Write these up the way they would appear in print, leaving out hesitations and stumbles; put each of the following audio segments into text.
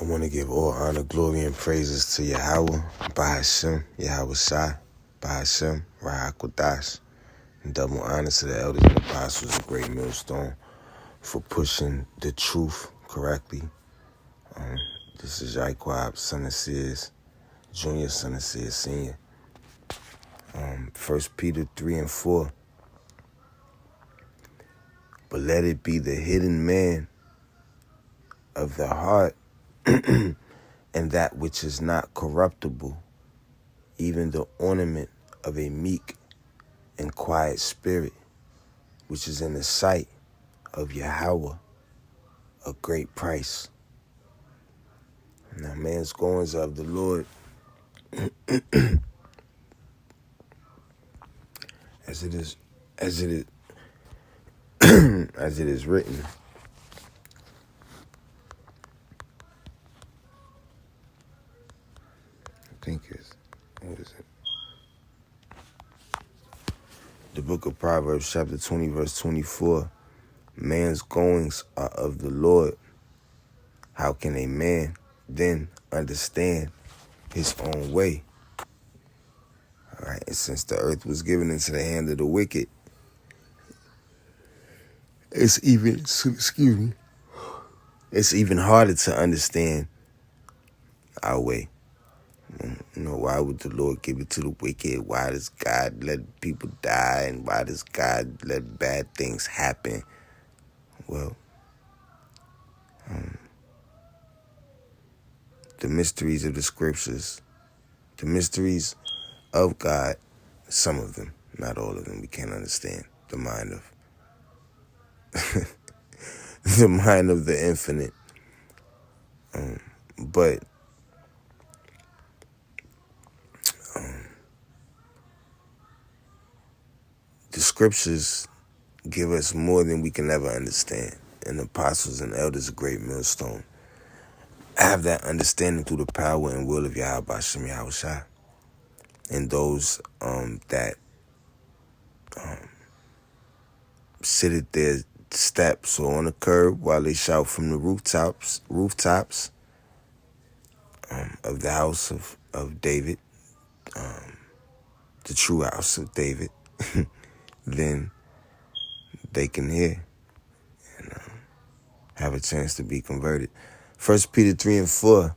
I want to give all honor, glory, and praises to Yahweh, Bahashem, Yahweh Shai, Bahashem, Rahakodash, and double honor to the elders and apostles of Great Millstone for pushing the truth correctly. This is Yaiquab, son of Sears, Junior, son of Sears, Senior. 1 Peter 3 and 4. But let it be the hidden man of the heart, and that which is not corruptible, even the ornament of a meek and quiet spirit, which is in the sight of Yahweh, a great price. Now man's goings of the Lord, as it is as it is written. I think it's, what is it? The book of Proverbs, chapter 20, verse 24. Man's goings are of the Lord. How can a man then understand his own way? All right, and since the earth was given into the hand of the wicked, it's even harder to understand our way. You know, why would the Lord give it to the wicked? Why does God let people die? And why does God let bad things happen? Well, the mysteries of the scriptures, the mysteries of God, some of them, not all of them, we can't understand the mind of the mind of the infinite. But the scriptures give us more than we can ever understand. And the apostles and elders of Great Millstone have that understanding through the power and will of Yahweh Bashem Yahweh Shai. And those that sit at their steps or on the curb while they shout from the rooftops of the house of David, the true house of David, then they can hear and have a chance to be converted. 1 Peter 3 and 4.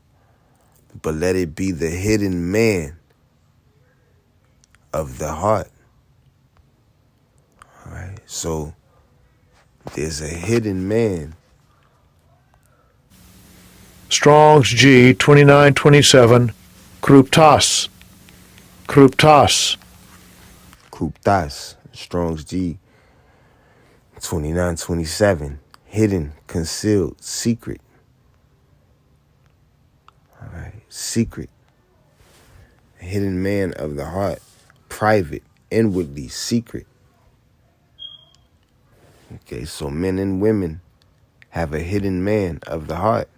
But let it be the hidden man of the heart. All right. So there's a hidden man. Strong's G 2927, Kruptas. Kruptas. Strong's G 2927. Hidden, concealed, secret. All right. Secret. Hidden man of the heart. Private, inwardly, secret. Okay, so men and women have a hidden man of the heart.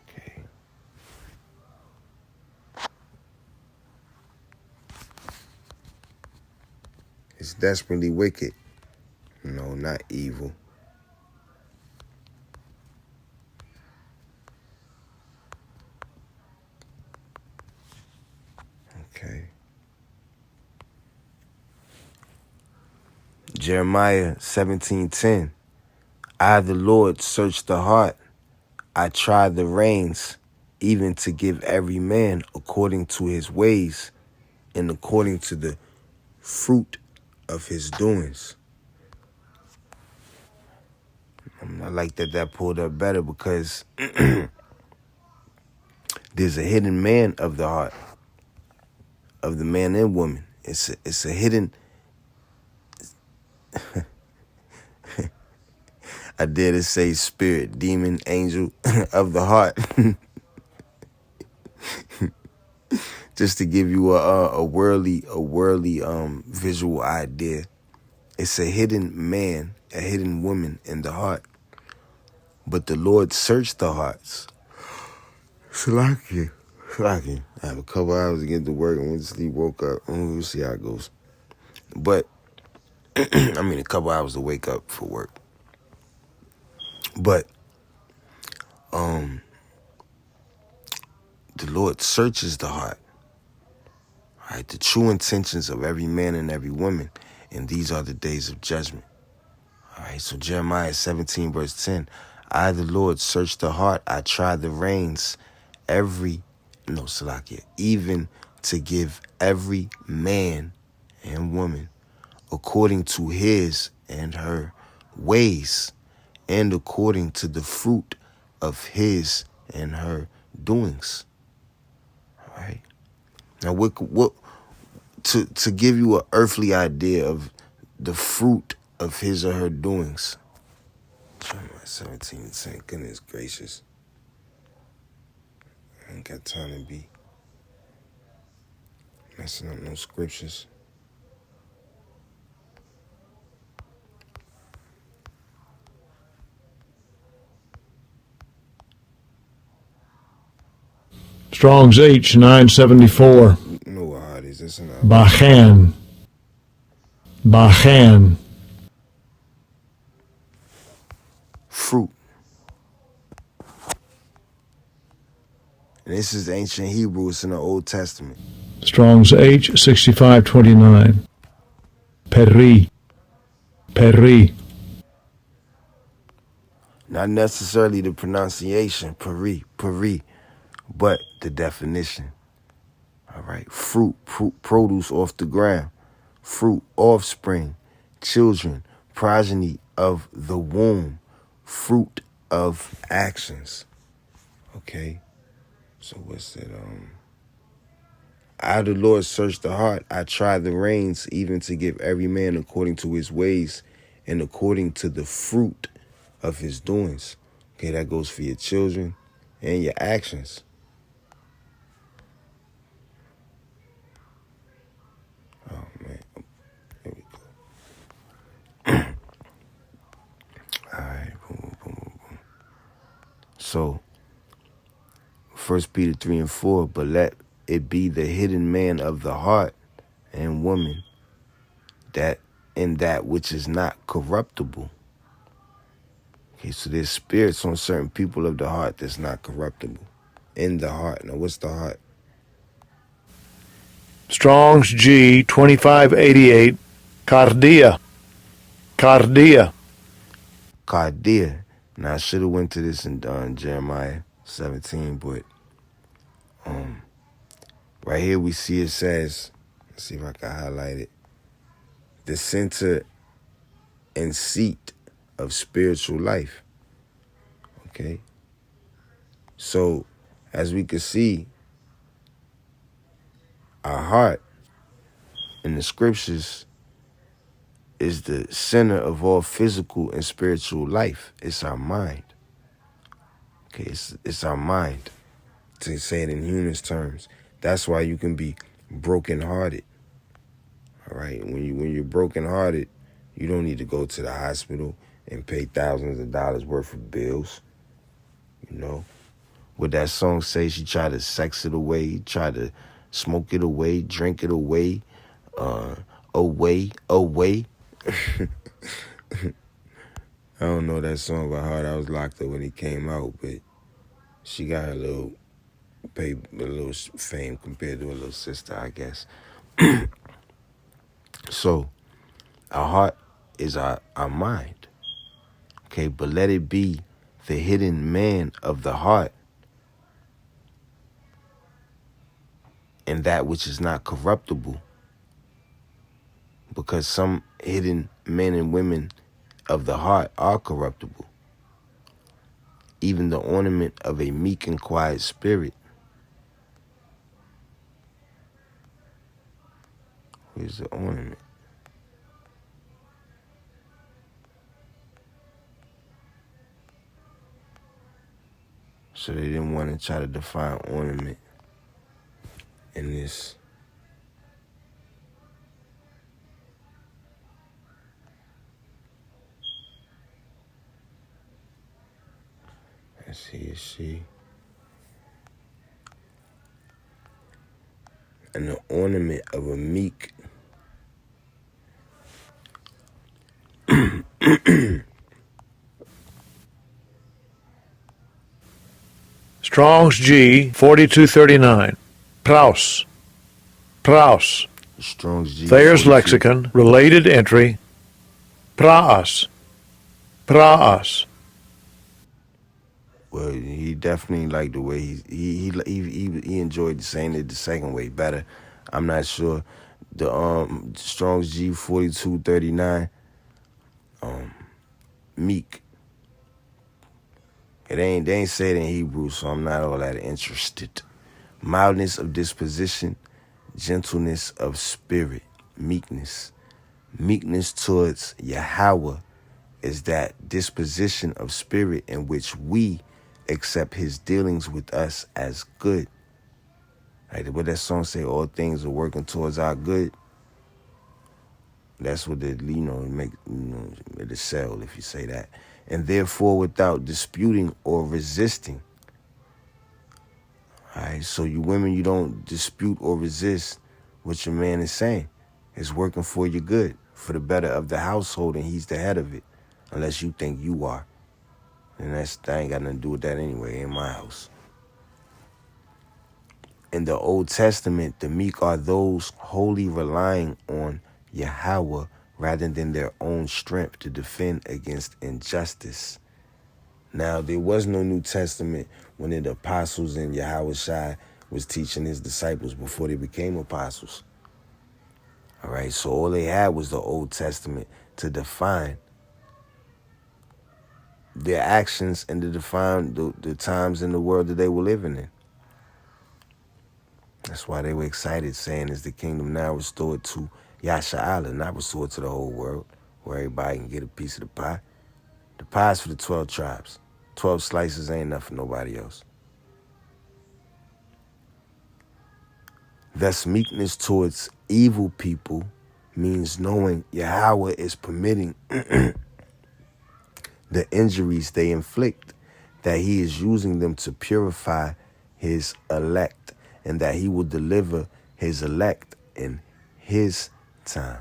Okay. It's desperately wicked. No, not evil. Okay. Jeremiah 17:10. I, the Lord, search the heart. I try the reins, even to give every man according to his ways and according to the fruit of his doings. I like that pulled up better because there's a hidden man of the heart, of the man and woman. It's a hidden. I dare to say spirit, demon, angel of the heart. Just to give you a worldly visual idea. It's a hidden man, a hidden woman in the heart. But the Lord searched the hearts. Salaki. I have a couple hours to get to work and went to sleep, woke up. We'll see how it goes. But, I mean, a couple hours to wake up for work. But, the Lord searches the heart, right? The true intentions of every man and every woman, and these are the days of judgment. All right, so Jeremiah 17, verse 10, I, the Lord, search the heart, I try the reins, even to give every man and woman according to his and her ways, and according to the fruit of his and her doings. All right. Now, what to give you an earthly idea of the fruit of his or her doings? Jeremiah 17:10. Goodness gracious, I ain't got time to be messing up no scriptures. Strong's H 974. You know what hard is this? Bachan. Bachan. Fruit. And this is ancient Hebrew. It's in the Old Testament. Strong's H 6529. Peri. Peri. Not necessarily the pronunciation, peri, but the definition. All right. Fruit, produce off the ground. Fruit, offspring, children, progeny of the womb, fruit of actions. Okay. So what's it? I, the Lord, search the heart. I try the reins, even to give every man according to his ways and according to the fruit of his doings. Okay, that goes for your children and your actions. Oh, man. Here we go. All right. Boom, boom, boom, boom. So, 1 Peter 3 and 4, but let it be the hidden man of the heart and woman, that in that which is not corruptible. Okay, so there's spirits on certain people of the heart that's not corruptible. In the heart. Now, what's the heart? Strong's G 2588. Cardia. Cardia. Cardia. Now, I should have went to this in Jeremiah 17, but right here we see it says, let's see if I can highlight it, the center and seat of spiritual life. Okay? So, as we can see, our heart in the scriptures is the center of all physical and spiritual life. It's our mind. Okay, it's our mind, to say it in humans terms. That's why you can be brokenhearted. All right, when you're brokenhearted, you don't need to go to the hospital and pay thousands of dollars worth of bills. You know, what that song says, she tried to sex it away, tried to smoke it away, drink it away, away. I don't know that song by heart. I was locked up when it came out, but she got her little fame compared to her little sister, I guess. So, our heart is our mind. Okay, but let it be the hidden man of the heart, and that which is not corruptible. Because some hidden men and women of the heart are corruptible. Even the ornament of a meek and quiet spirit. Where's the ornament? So they didn't want to try to define ornament in this. Let's see. And the ornament of a meek Strong's G 4239. Praus. Praus. Strong's G Thayer's 42. Lexicon, related entry. Praas. Praas. Well, he definitely liked the way he enjoyed saying it the second way better. I'm not sure. The Strong's G 4239. Meek. They ain't said in Hebrew, so I'm not all that interested. Mildness of disposition, gentleness of spirit, meekness. Meekness towards Yahweh is that disposition of spirit in which we accept his dealings with us as good. Right? What that song say, all things are working towards our good. That's what it, it'll sell if you say that. And therefore without disputing or resisting. All right, so you women, you don't dispute or resist what your man is saying. It's working for your good, for the better of the household, and he's the head of it. Unless you think you are. And that ain't got nothing to do with that anyway, in my house. In the Old Testament, the meek are those wholly relying on Yahweh rather than their own strength to defend against injustice. Now, there was no New Testament when the apostles and Yahweh Shai was teaching his disciples before they became apostles. All right, so all they had was the Old Testament to define their actions and to define the times in the world that they were living in. That's why they were excited, saying, is the kingdom now restored to Yasha'Allah, not restored to the whole world, where everybody can get a piece of the pie. The pie's for the 12 tribes. 12 slices ain't enough for nobody else. Thus, meekness towards evil people means knowing Yahweh is permitting the injuries they inflict, that he is using them to purify his elect, and that he will deliver his elect in his time.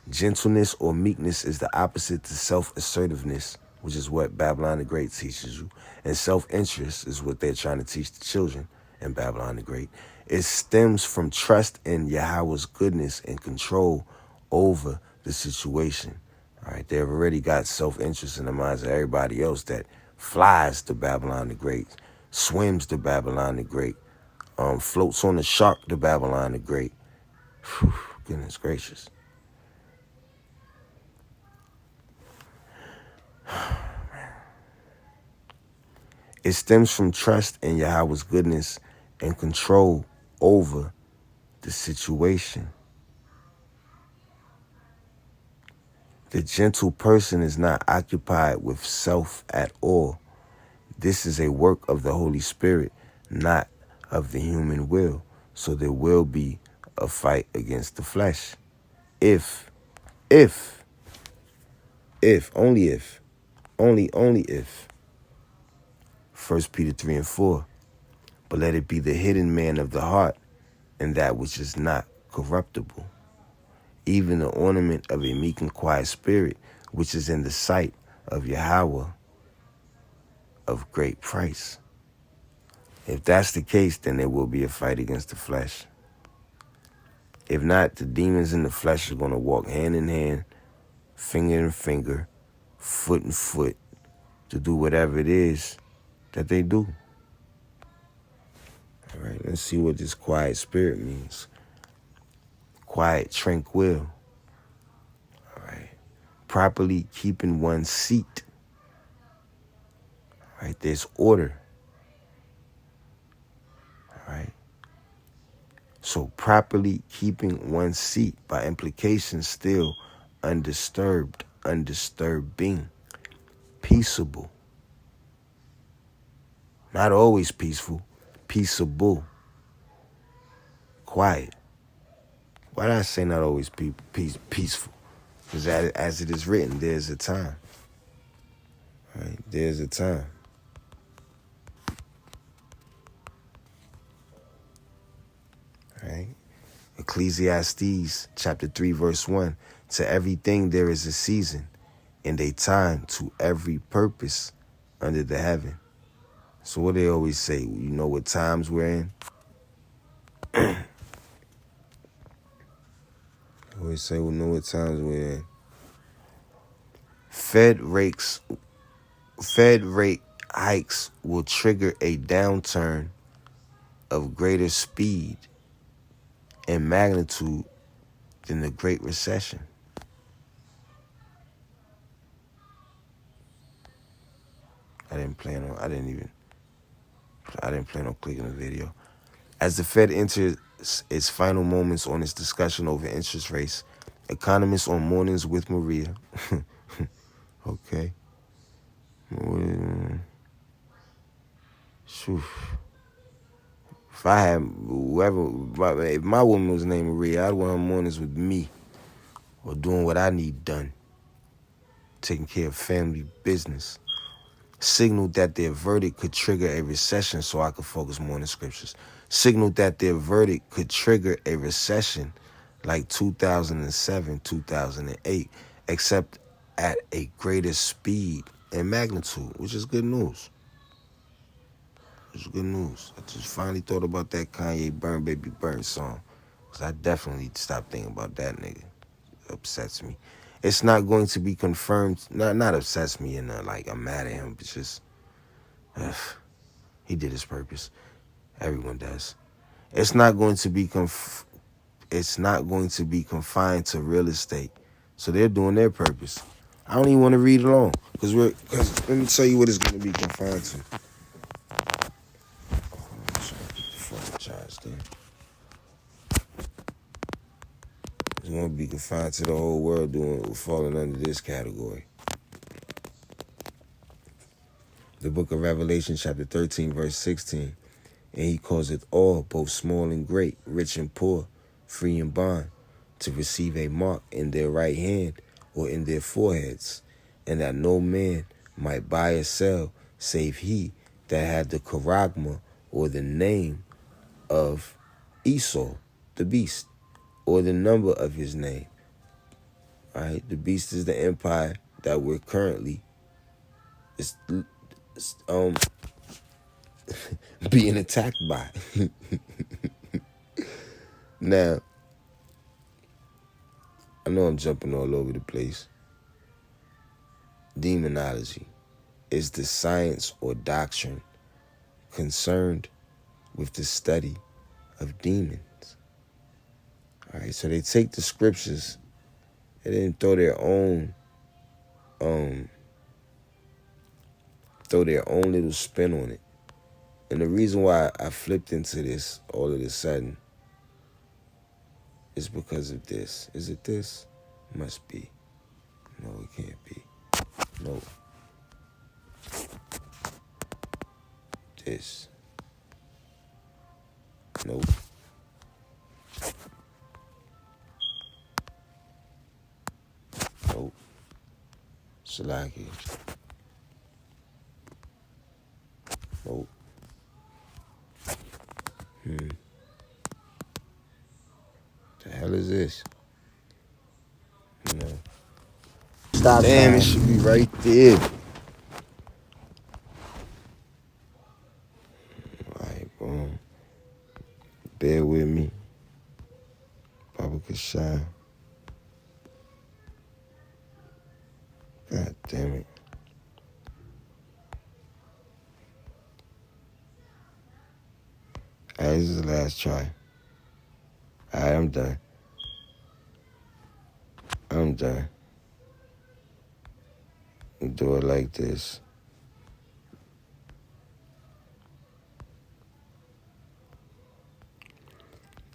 Gentleness or meekness is the opposite to self-assertiveness, which is what Babylon the Great teaches you. And self-interest is what they're trying to teach the children in Babylon the Great. It stems from trust in Yahweh's goodness and control over the situation. All right, they've already got self-interest in the minds of everybody else that flies to Babylon the Great, swims to Babylon the Great, floats on the shark to Babylon the Great. Whew, goodness gracious. It stems from trust in Yahweh's goodness and control over the situation. The gentle person is not occupied with self at all. This is a work of the Holy Spirit, not of the human will. So there will be a fight against the flesh. Only if. 1 Peter 3 and 4. But let it be the hidden man of the heart, and that which is not corruptible, even the ornament of a meek and quiet spirit, which is in the sight of Yahweh of great price. If that's the case, then there will be a fight against the flesh. If not, the demons in the flesh are going to walk hand in hand, finger in finger, foot in foot, to do whatever it is that they do. All right, let's see what this quiet spirit means. Quiet, tranquil. All right. Properly keeping one's seat. All right, there's order. All right. So properly keeping one's seat, by implication, still undisturbed, undisturbing, peaceable. Not always peaceful, peaceable, quiet. Why did I say not always peaceful? Because as it is written, there's a time. Right? There's a time. Right? Ecclesiastes chapter 3 verse 1. To everything there is a season, and a time to every purpose under the heaven. So what they always say, you know what times we're in? They always say we know what times we're in. Fed rate hikes will trigger a downturn of greater speed and magnitude than the Great Recession. I didn't plan on clicking the video. As the Fed enters its final moments on its discussion over interest rates, economists on Mornings with Maria, okay, if I had if my woman was named Maria, I'd want her mornings with me or doing what I need done, taking care of family business. Signaled that their verdict could trigger a recession, so I could focus more on the scriptures. Signaled that their verdict could trigger a recession like 2007, 2008, except at a greater speed and magnitude, which is good news. Which is good news. I just finally thought about that Kanye Burn Baby Burn song, because I definitely need to stop thinking about that nigga. It upsets me. It's not going to be confirmed. Not upsets me and like I'm mad at him, but just he did his purpose. Everyone does. It's not going to be confined to real estate. So they're doing their purpose. I don't even want to read along because let me tell you what it's going to be confined to. It's going to be confined to the whole world falling under this category. The book of Revelation, chapter 13, verse 16. And he causeth all, both small and great, rich and poor, free and bond, to receive a mark in their right hand or in their foreheads, and that no man might buy or sell, save he that had the charagma, or the name of Esau, the beast, or the number of his name. All right, the beast is the empire that we're currently being attacked by. Now, I know I'm jumping all over the place. Demonology is the science or doctrine concerned with the study of demons. All right, so they take the scriptures and then throw their own little spin on it. And the reason why I flipped into this all of a sudden is because of this. Is it this? Must be. No, it can't be. No. This. Nope. Nope. Salaki. Nope. The hell is this? No. Stop Damn, sign. it should be right there. Alright, boom. Bear with me. Baba Kashan. God damn it. Alright, this is the last try. Alright, I'm done. Do it like this.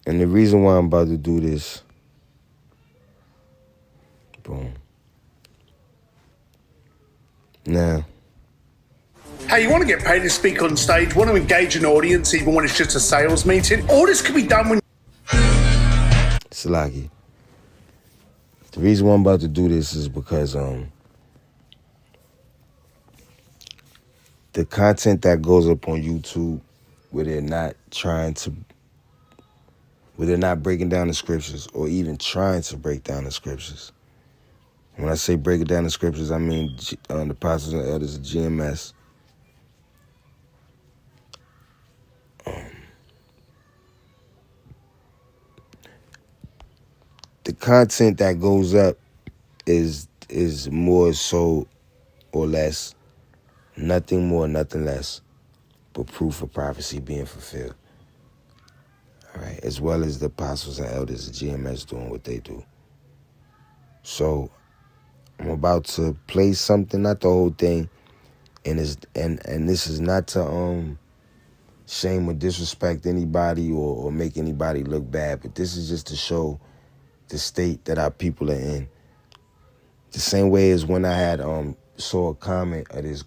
And the reason why I'm about to do this, boom. Now, Hey, you want to get paid to speak on stage, want to engage an audience even when it's just a sales meeting? All this can be done when... Salaki. The reason why I'm about to do this is because the content that goes up on YouTube where they're not breaking down the scriptures or even trying to break down the scriptures. When I say break it down the scriptures, I mean the apostles and elders of GMS content that goes up is more so or less, nothing more, nothing less, but proof of prophecy being fulfilled. All right, as well as the apostles and elders of GMS doing what they do. So I'm about to play something, not the whole thing, and this is not to shame or disrespect anybody or make anybody look bad, but this is just to show the state that our people are in. The same way as when I had saw a comment of this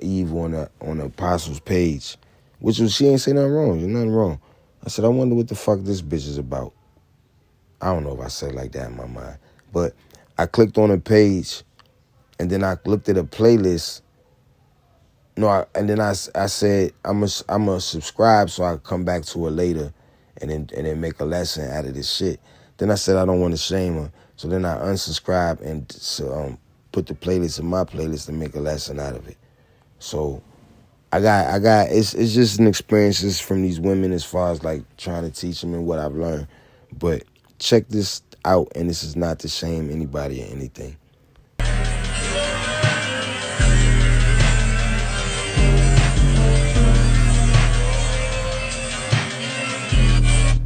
Eve on the apostles page, which was she ain't say nothing wrong. There's nothing wrong. I said, I wonder what the fuck this bitch is about. I don't know if I said it like that in my mind, but I clicked on a page, and then I looked at a playlist. And then I said I'm a subscribe so I come back to her later, and then make a lesson out of this shit. Then I said I don't want to shame her, so then I unsubscribed and put the playlist in my playlist and make a lesson out of it. So I got it's just an experiences from these women as far as like trying to teach them and what I've learned. But check this out, and this is not to shame anybody or anything.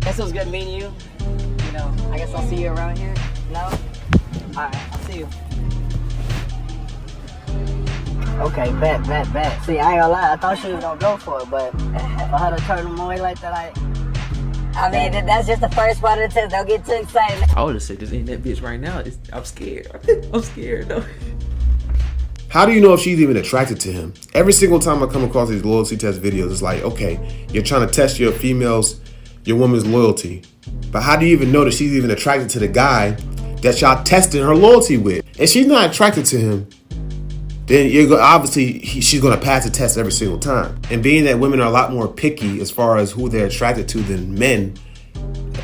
Guess it was good meeting you. You know, I guess I'll see you around here. No? Alright, I'll see you. Okay, bet. See, I ain't gonna lie, I thought she was gonna go for it, but if I had to turn them away like that, I mean, that's just the first part of the test. Don't get too excited. I would have said this ain't that bitch right now. I'm scared. I'm scared though. How do you know if she's even attracted to him? Every single time I come across these loyalty test videos, it's like, okay, you're trying to test your woman's loyalty. But how do you even know that she's even attracted to the guy that y'all testing her loyalty with? If she's not attracted to him, then she's going to pass the test every single time. And being that women are a lot more picky as far as who they're attracted to than men,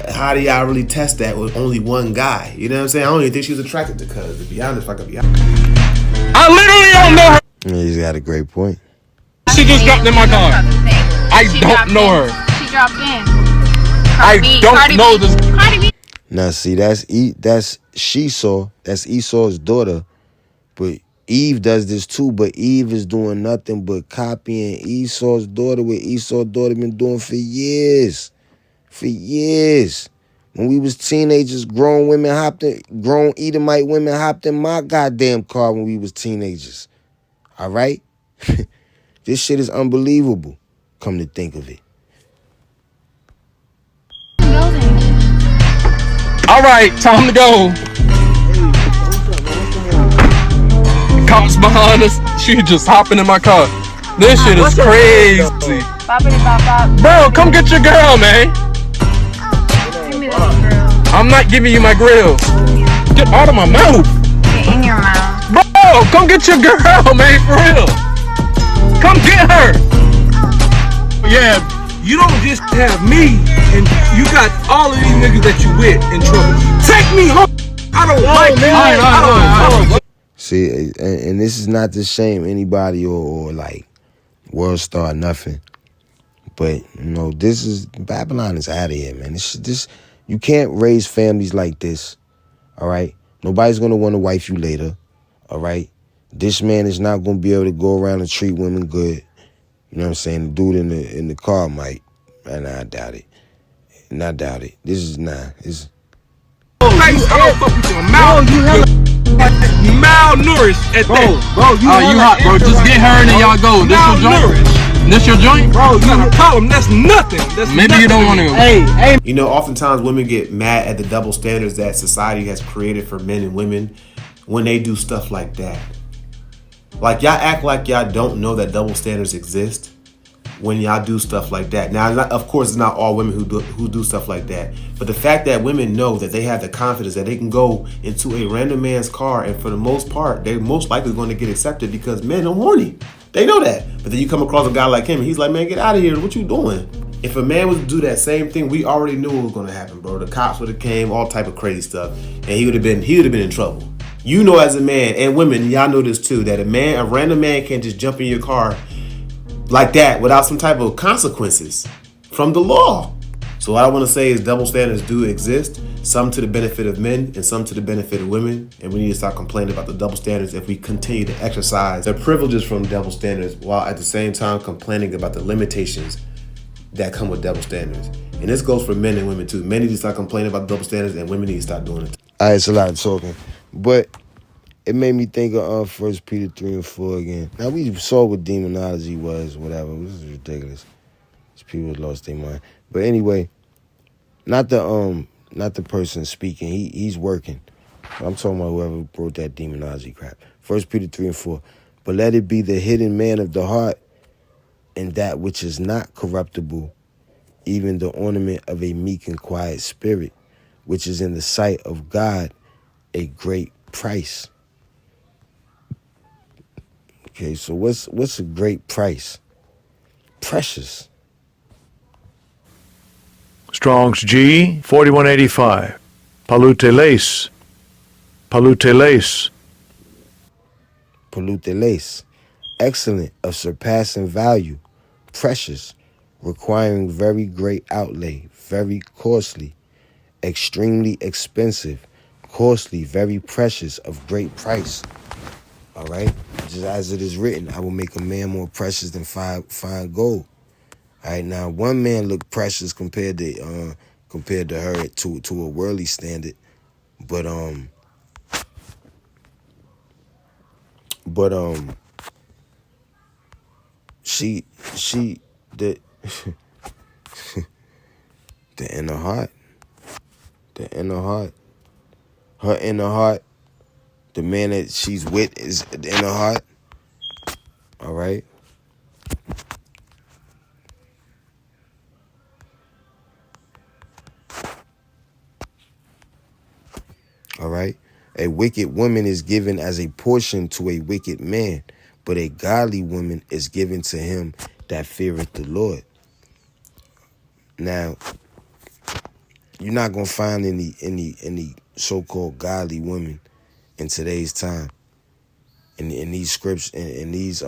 how do y'all really test that with only one guy? You know what I'm saying? I don't even think she was attracted to Cuz, to be honest, if I could be honest. I literally don't know her. Yeah, he's got a great point. She just dropped in my car. I don't know her. She dropped in. I don't know this. Now, see, that's Esau's daughter, but Eve does this too, but Eve is doing nothing but copying Esau's daughter, what Esau's daughter been doing for years. For years. When we was teenagers, grown Edomite women hopped in my goddamn car when we was teenagers. All right? This shit is unbelievable, come to think of it. All right, time to go. Cops behind us. She just hopping in my car. This shit is crazy. Bro, come get your girl, man. Give me that grill. I'm not giving you my grill. Get out of my mouth. Get in your mouth. Bro, come get your girl, man, for real. Come get her. Yeah, you don't just have me, and you got all of these niggas that you with in trouble. Take me home. I don't like it. I don't. See, and this is not to shame anybody or like world star nothing, but you know Babylon is out of here, man. This you can't raise families like this. All right, nobody's gonna want to wife you later. All right, this man is not gonna be able to go around and treat women good. You know what I'm saying? The dude in the car might, and I doubt it. And I doubt it. This is not. It's. I don't fuck with you. Malnourished at that. Bro, you hot, bro. Just get her and then y'all go. This your joint? This your joint? Bro, you got a problem. That's nothing. Maybe you don't want to go. Hey. You know, oftentimes women get mad at the double standards that society has created for men and women when they do stuff like that. Like, y'all act like y'all don't know that double standards exist when y'all do stuff like that. Now, of course, it's not all women who do stuff like that. But the fact that women know that they have the confidence that they can go into a random man's car, and for the most part, they're most likely going to get accepted because men are horny. They know that. But then you come across a guy like him, and he's like, man, get out of here. What you doing? If a man was to do that same thing, we already knew what was going to happen, bro. The cops would have came, all type of crazy stuff, and he would have been in trouble. You know, as a man, and women, y'all know this too, that a random man can't just jump in your car like that without some type of consequences from the law. So what I want to say is double standards do exist, some to the benefit of men and some to the benefit of women. And we need to stop complaining about the double standards if we continue to exercise the privileges from double standards while at the same time complaining about the limitations that come with double standards. And this goes for men and women too. Men need to start complaining about double standards and women need to start doing it. All right, it's a lot of talking. But it made me think of 1 Peter 3 and 4 again. Now, we saw what demonology was, whatever. This is ridiculous. These people lost their mind. But anyway, not the person speaking. He's working. I'm talking about whoever wrote that demonology crap. 1 Peter 3 and 4. But let it be the hidden man of the heart, and that which is not corruptible, even the ornament of a meek and quiet spirit, which is in the sight of God a great price. Okay, so what's a great price? Precious. Strong's G 4185. Paluteles. Paluteles. Paluteles. Excellent, of surpassing value, precious, requiring very great outlay, very costly, extremely expensive, costly, very precious, of great price. All right? Just as it is written, I will make a man more precious than fine gold. All right, now one man looked precious compared to her to a worldly standard, but she the the inner heart, her inner heart, the man that she's with is the inner heart. All right. All right. A wicked woman is given as a portion to a wicked man, but a godly woman is given to him that feareth the Lord. Now, you're not gonna find any so-called godly women in today's time. In these scriptures, in these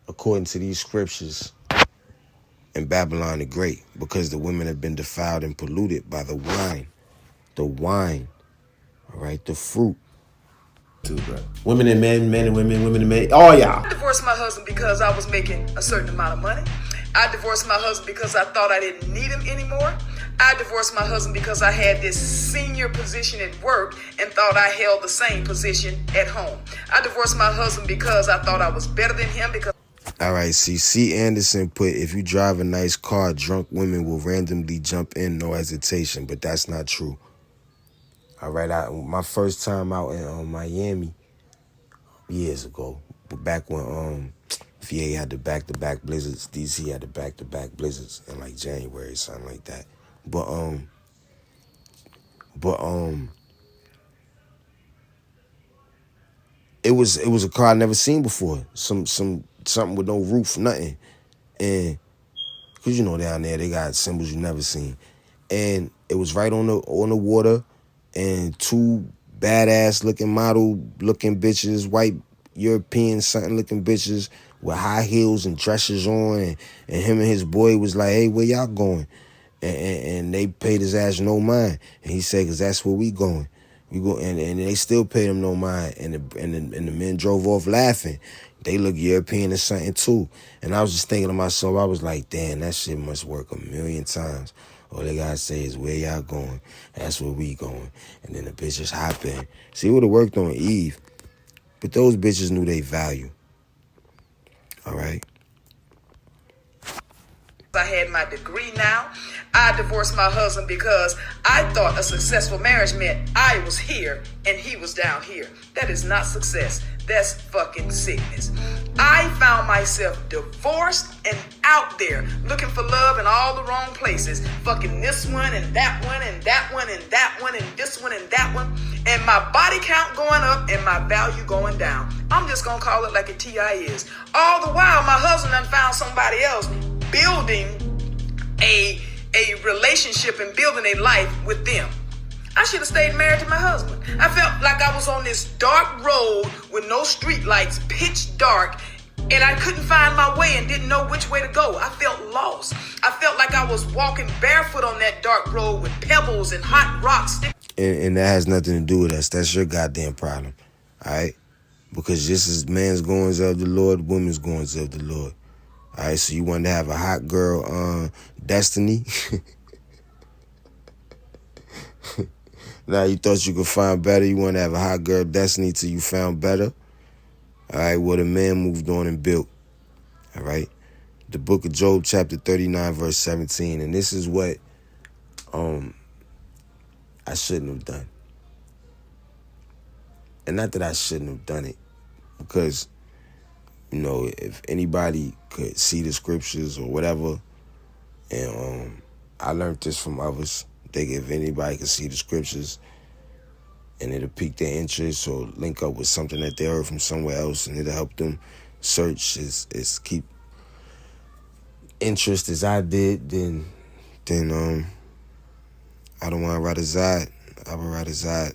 according to these scriptures, in Babylon the Great, because the women have been defiled and polluted by the wine. All right, the fruit. Women and men, men and women, women and men. Oh, yeah. I divorced my husband because I was making a certain amount of money. I divorced my husband because I thought I didn't need him anymore. I divorced my husband because I had this senior position at work and thought I held the same position at home. I divorced my husband because I thought I was better than him because... All right, C. Anderson put, if you drive a nice car, drunk women will randomly jump in, no hesitation, but that's not true. All right, my first time out in Miami years ago, back when VA had the back-to-back blizzards, DC had the back-to-back blizzards in like January, something like that. But it was a car I never seen before. Something with no roof, nothing, and because you know down there they got symbols you never seen, and it was right on the water. And two badass looking model looking bitches, white European something looking bitches with high heels and dresses on, and him and his boy was like, hey, where y'all going? And they paid his ass no mind. And he said, cause that's where we going. We go, and they still paid him no mind. And the men drove off laughing. They look European or something too. And I was just thinking to myself, I was like, damn, that shit must work a million times. All they gotta say is, where y'all going? That's where we going. And then the bitches hop in. See, it would have worked on Eve. But those bitches knew they value. All right? I had my degree now. I divorced my husband because I thought a successful marriage meant I was here and he was down here. That is not success. That's fucking sickness. I found myself divorced and out there looking for love in all the wrong places. Fucking this one and that one and that one and that one and this one and that one. And my body count going up and my value going down. I'm just gonna call it like a TI is. All the while, my husband done found somebody else building a relationship and building a life with them. I should have stayed married to my husband. I felt like I was on this dark road with no street lights, pitch dark, And I couldn't find my way and didn't know which way to go. I felt lost. I felt like I was walking barefoot on that dark road with pebbles and hot rocks. And that has nothing to do with us. That's your goddamn problem. All right? Because just as man's goings of the Lord, women's goings of the Lord. All right? So you want to have a hot girl destiny? Now you thought you could find better. You want to have a hot girl destiny till you found better? All right? Well, the man moved on and built. All right? The book of Job, chapter 39, verse 17. And this is what I shouldn't have done. And not that I shouldn't have done it, because, you know, if anybody could see the scriptures or whatever, and I learned this from others, if anybody could see the scriptures and it'll pique their interest or link up with something that they heard from somewhere else, and it'll help them search is keep interest as I did, then I don't want to ride a Zod. I would ride a Zod.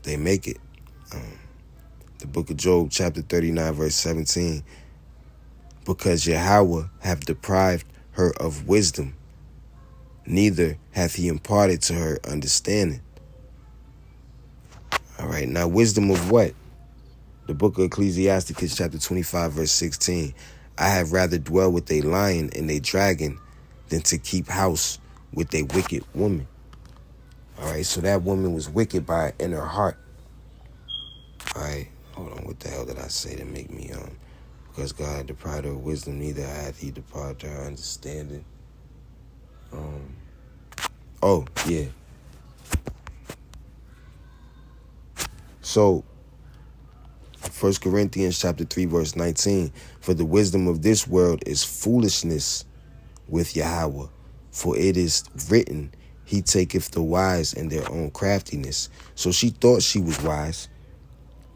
They make it. The book of Job, chapter 39, verse 17. Because Yahweh hath deprived her of wisdom, neither hath he imparted to her understanding. All right, now wisdom of what? The book of Ecclesiasticus, chapter 25, verse 16. I have rather dwell with a lion and a dragon than to keep house with a wicked woman. All right, so that woman was wicked in her heart. All right, hold on, what the hell did I say to make me, because God had deprived her of wisdom, neither hath he deprived her understanding. Oh, yeah. So, 1 Corinthians chapter 3, verse 19. For the wisdom of this world is foolishness with Yahweh. For it is written, he taketh the wise in their own craftiness. So she thought she was wise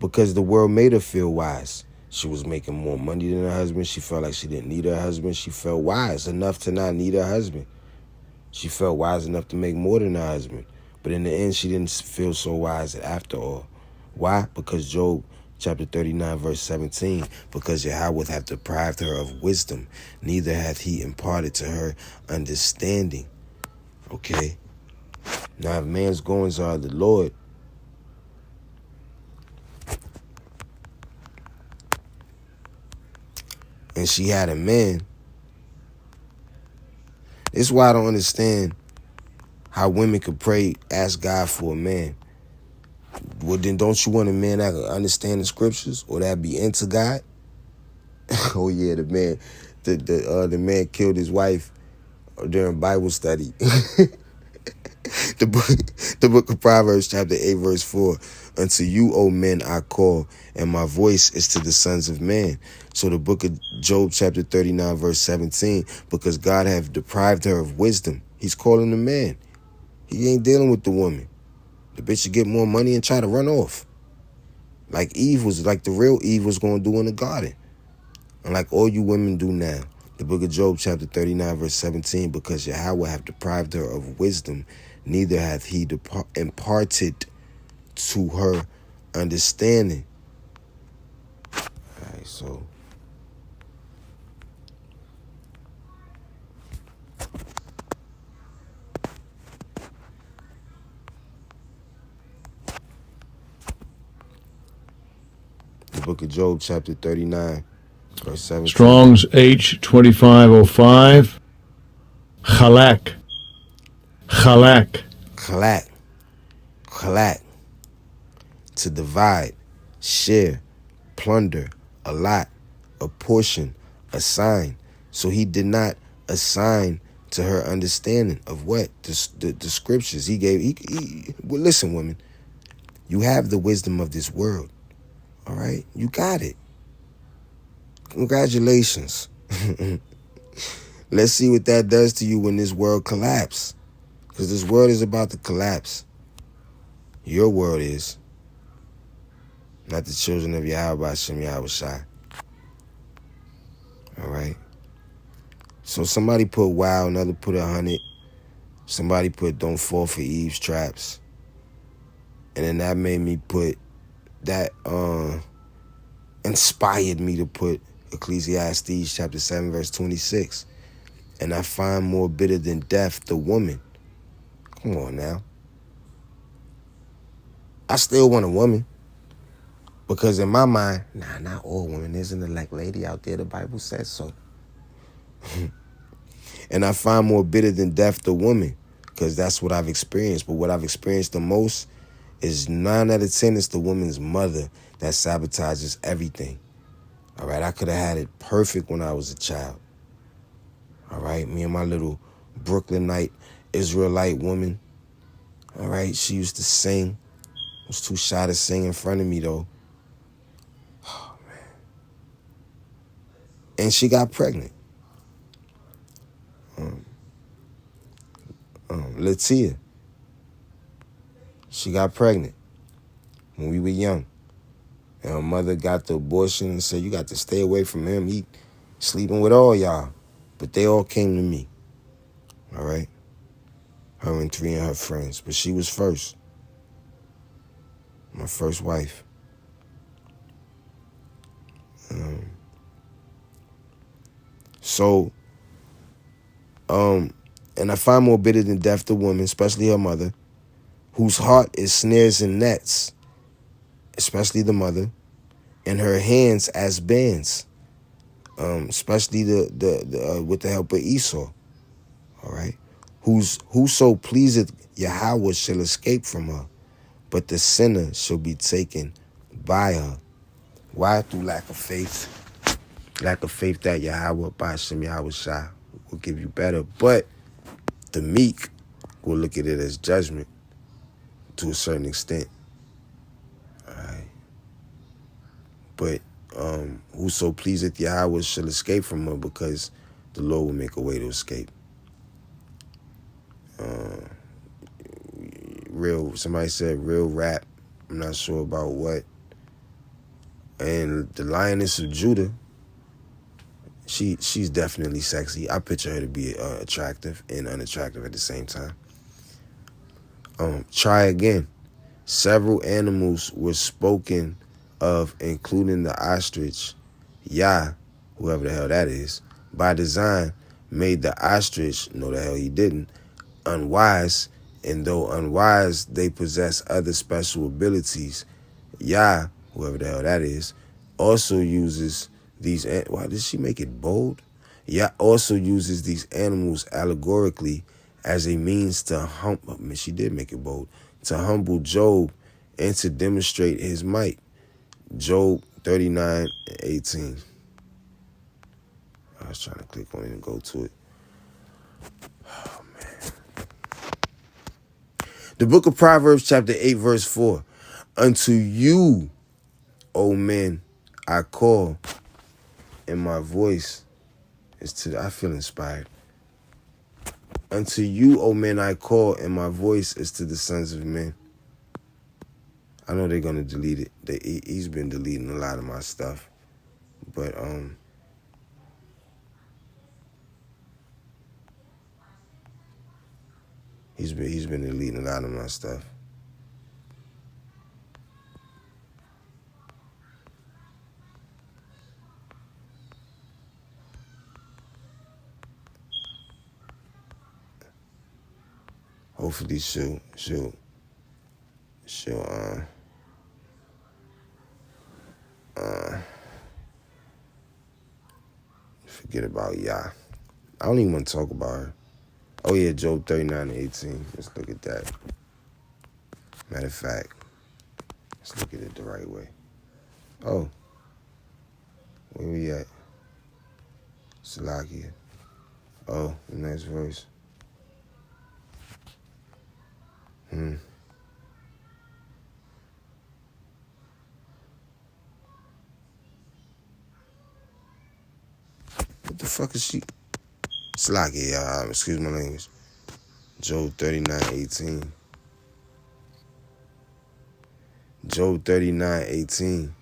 because the world made her feel wise. She was making more money than her husband. She felt like she didn't need her husband. She felt wise enough to not need her husband. She felt wise enough to make more than her husband. But in the end, she didn't feel so wise after all. Why? Because Job chapter 39, verse 17, because Yahweh hath deprived her of wisdom, neither hath he imparted to her understanding. Okay? Now, if man's goings are the Lord, and she had a man, this is why I don't understand how women could pray, ask God for a man. Well, then don't you want a man that can understand the scriptures or that be into God? Oh yeah, the man killed his wife during Bible study. The book of Proverbs, chapter 8, verse 4. Unto you, O men, I call, and my voice is to the sons of man. So the book of Job, chapter 39, verse 17. Because God hath deprived her of wisdom, he's calling the man. He ain't dealing with the woman. The bitch should get more money and try to run off. Like the real Eve was going to do in the garden. And like all you women do now. The book of Job, chapter 39, verse 17. Because Yahweh hath deprived her of wisdom, neither hath he imparted to her understanding. All right, so. The book of Job, chapter 39, verse 17. Strong's H2505. Chalak. Chalak. Chalak. Chalak. To divide, share, plunder, allot, apportion, assign. So he did not assign to her understanding of what? The scriptures he gave. Well, listen, women. You have the wisdom of this world. All right? You got it. Congratulations. Let's see what that does to you when this world collapses. Because this world is about to collapse. Your world is. Not the children of Yahweh Hashem Yahweh Shai. All right? So somebody put wow, another put 100. Somebody put don't fall for Eve's traps. And then that made me put that, and inspired me to put Ecclesiastes chapter 7, verse 26. And I find more bitter than death the woman. Come on now. I still want a woman. Because in my mind, not all women. There's an elect lady out there. The Bible says so. And I find more bitter than death the woman. Because that's what I've experienced. But what I've experienced the most is 9 out of 10 is the woman's mother that sabotages everything. All right, I could have had it perfect when I was a child. All right, me and my little Brooklynite, Israelite woman. All right, she used to sing. Was too shy to sing in front of me, though. Oh, man. And she got pregnant. Latia. She got pregnant when we were young. And her mother got the abortion and said, you got to stay away from him. He sleeping with all y'all. But they all came to me. All right? Her and 3 of her friends. But she was first. My first wife. And I find more bitter than death the woman, especially her mother, whose heart is snares and nets, especially the mother, and her hands as bands, especially the with the help of Esau. All right, whoso pleaseth Yahweh shall escape from her, but the sinner shall be taken by her. Why? Through lack of faith. Lack of faith that Yahweh, by Hashem Yahweh Shai, will give you better. But the meek will look at it as judgment to a certain extent. All right. But whoso pleaseth Yahweh shall escape from her, because the Lord will make a way to escape. Somebody said real rap. I'm not sure about what. And the Lioness of Judah, she's definitely sexy. I picture her to be attractive and unattractive at the same time. Try again. Several animals were spoken of, including the ostrich. Yah, whoever the hell that is, by design, made the ostrich, no the hell he didn't, unwise, and though unwise, they possess other special abilities. Yah, whoever the hell that is, also uses these. Why did she make it bold? Yah also uses these animals allegorically as a means to she did make it bold, to humble Job and to demonstrate his might. Job 39:18. I was trying to click on it and go to it. Oh, man. The book of Proverbs chapter 8 verse 4. Unto you, O men, I call, and my voice is to, I feel inspired. Unto you, O men, I call, and my voice is to the sons of men. I know they're gonna delete it. He's been deleting a lot of my stuff, but he's been deleting a lot of my stuff. Hopefully she'll forget about Yah. I don't even want to talk about her. Oh yeah, Job 39:18. Let's look at that. Matter of fact, let's look at it the right way. Oh, where we at? Salakia. Oh, the next verse. What the fuck is she? Salakia, y'all. Excuse my language. Job 39:18. Job 39:18.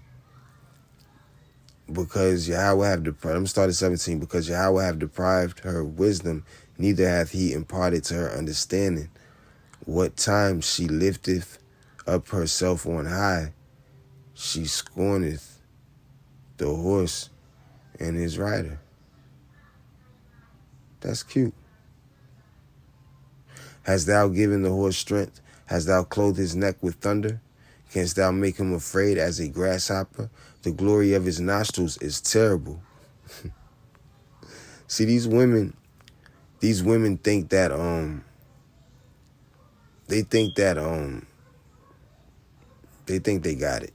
Because Yahweh have deprived, I'm starting 17. Because Yahweh have deprived her wisdom, neither hath he imparted to her understanding. What time she lifteth up herself on high, she scorneth the horse and his rider. That's cute. Hast thou given the horse strength? Hast thou clothed his neck with thunder? Canst thou make him afraid as a grasshopper? The glory of his nostrils is terrible. See, these women think that they think they got it.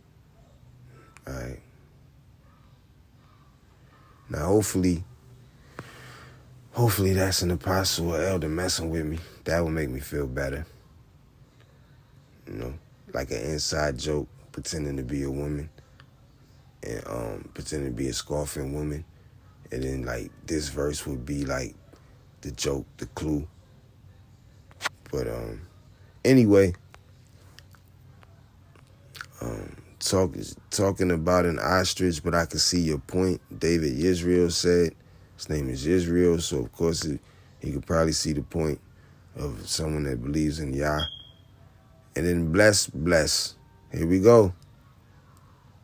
All right. Now hopefully that's an apostle or elder messing with me. That would make me feel better. You know, like an inside joke, pretending to be a woman and pretending to be a scoffing woman. And then like this verse would be like the joke, the clue. But anyway, talking about an ostrich, but I can see your point. David Israel said, his name is Israel, so of course he could probably see the point of someone that believes in Yah. And then bless. Here we go.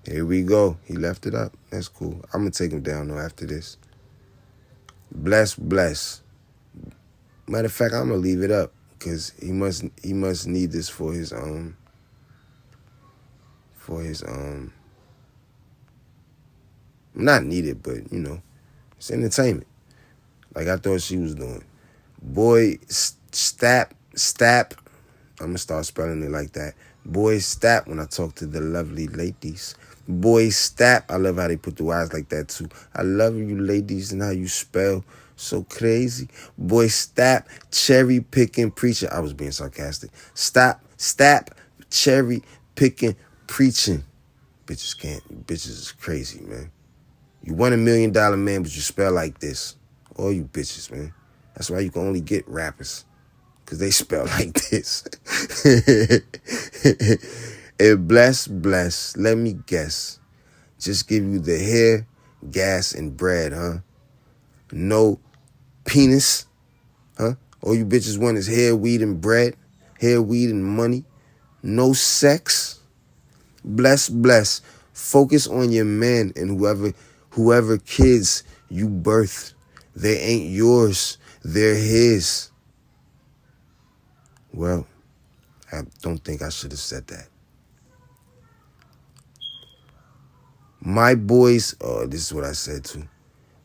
He left it up. That's cool. I'm gonna take him down though after this. Bless. Matter of fact, I'm gonna leave it up because he must need this for his not needed, but you know, it's entertainment. Like I thought she was doing. Boy, stap. I'm gonna start spelling it like that. Boy, stap when I talk to the lovely ladies. Boy, stap. I love how they put the Y's like that too. I love you ladies and how you spell so crazy. Boy, stap. Cherry picking preacher. I was being sarcastic. Stap. Cherry picking preaching. Bitches is crazy, man. You want $1 million man, but you spell like this. All you bitches, man. That's why you can only get rappers. Because they spell like this. And bless. Let me guess. Just give you the hair, gas, and bread, huh? No penis, huh? All you bitches want is hair, weed, and bread. Hair, weed, and money. No sex. Bless. Focus on your man and whoever kids you birth. They ain't yours. They're his. Well, I don't think I should have said that. My boys, this is what I said too.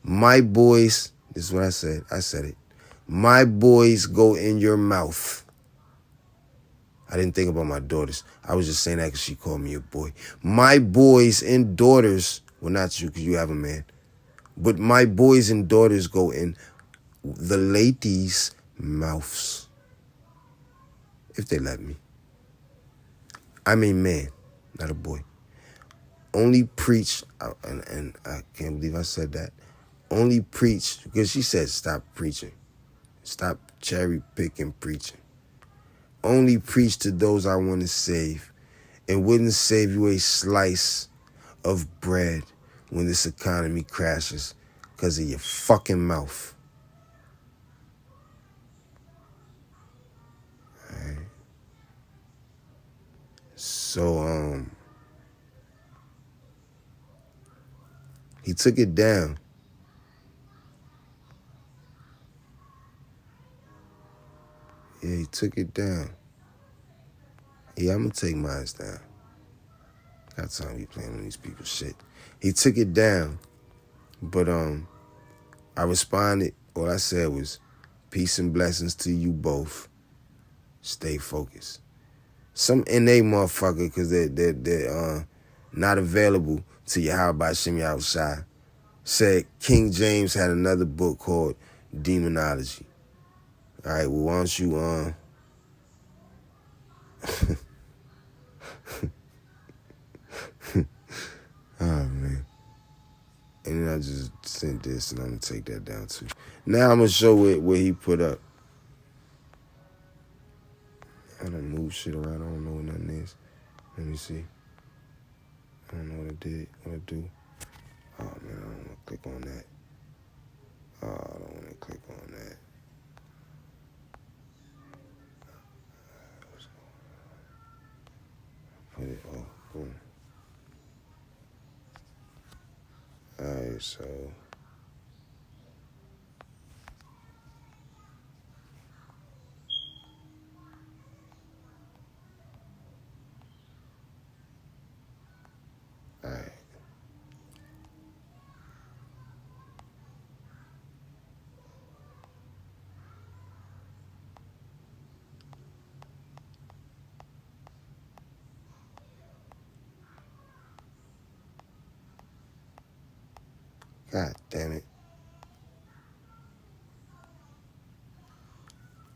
My boys, this is what I said. I said it. My boys go in your mouth. I didn't think about my daughters. I was just saying that because she called me a boy. My boys and daughters, well, not you because you have a man, but my boys and daughters go in the ladies' mouths. If they let me. I'm a man, not a boy. Only preach, and I can't believe I said that. Only preach, because she said stop preaching. Stop cherry picking preaching. Only preach to those I want to save and wouldn't save you a slice of bread when this economy crashes because of your fucking mouth. All right. So, he took it down. Yeah, he took it down. Yeah, I'm gonna take mine down. Got time to be playing with these people's shit. He took it down, but I responded. All I said was, peace and blessings to you both. Stay focused. Some NA motherfucker, because they're not available to Yahweh Shem Yahushai, said King James had another book called Demonology. All right, well, why don't you, oh, man. And then I just sent this, and I'm going to take that down, too. Now I'm going to show what he put up. I done move shit around. I don't know what nothing is. Let me see. I don't know what I do. Oh, man, I don't want to click on that. Oh, I don't want to click on that. Put it, boom. Alright, so alright. God damn it.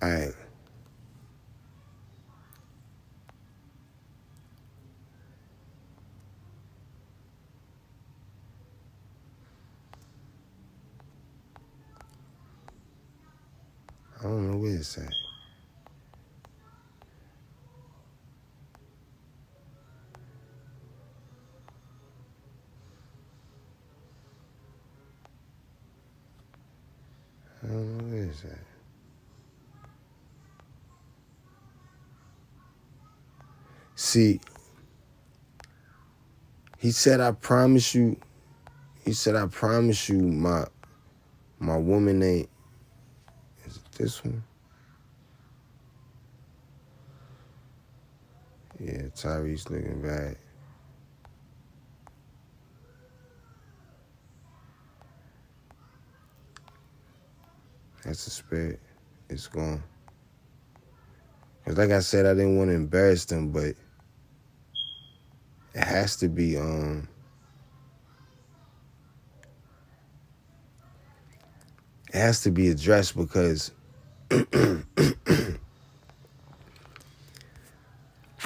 Alright. I don't know where it's at. I don't know where it's at. See, he said, I promise you, my woman ain't, is it this one? Yeah, Tyrese looking bad. That's the spirit. It's gone. Cause like I said, I didn't want to embarrass them, but it has to be addressed because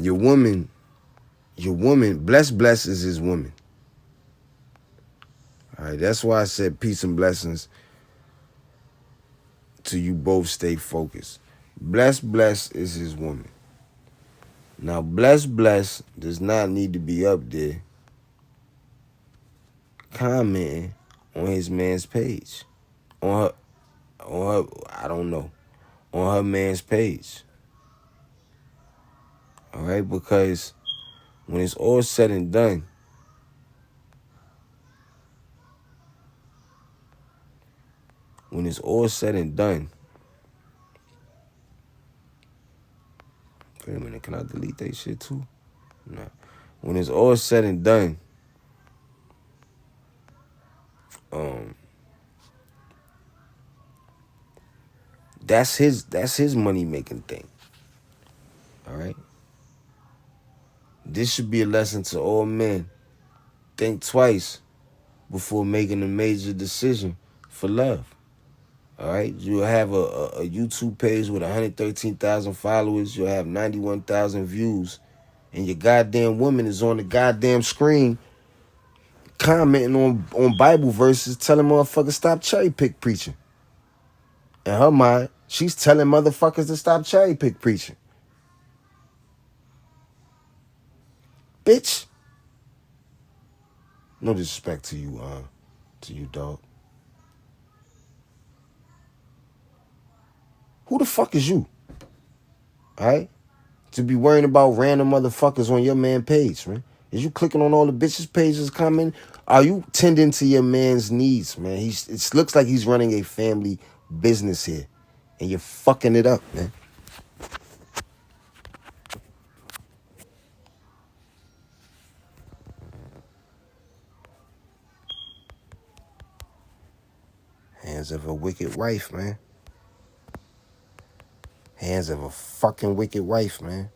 your woman, bless is his woman. All right, that's why I said peace and blessings to you both. Stay focused. Bless is his woman. Now, bless does not need to be up there commenting on his man's page, on her, I don't know, on her man's page. All right, because when it's all said and done, wait a minute, can I delete that shit too? No. When it's all said and done, that's his money making thing. All right. This should be a lesson to all men. Think twice before making a major decision for love. All right. You'll have a YouTube page with 113,000 followers. You'll have 91,000 views, and your goddamn woman is on the goddamn screen commenting on Bible verses, telling motherfuckers stop cherry pick preaching. In her mind, she's telling motherfuckers to stop cherry pick preaching. Bitch. No disrespect to you, dog. Who the fuck is you? Alright? To be worrying about random motherfuckers on your man page, man. Is you clicking on all the bitches' pages commenting? Are you tending to your man's needs, man? It looks like he's running a family business here. And you're fucking it up, man. Hands of a wicked wife, man. Hands of a fucking wicked wife, man.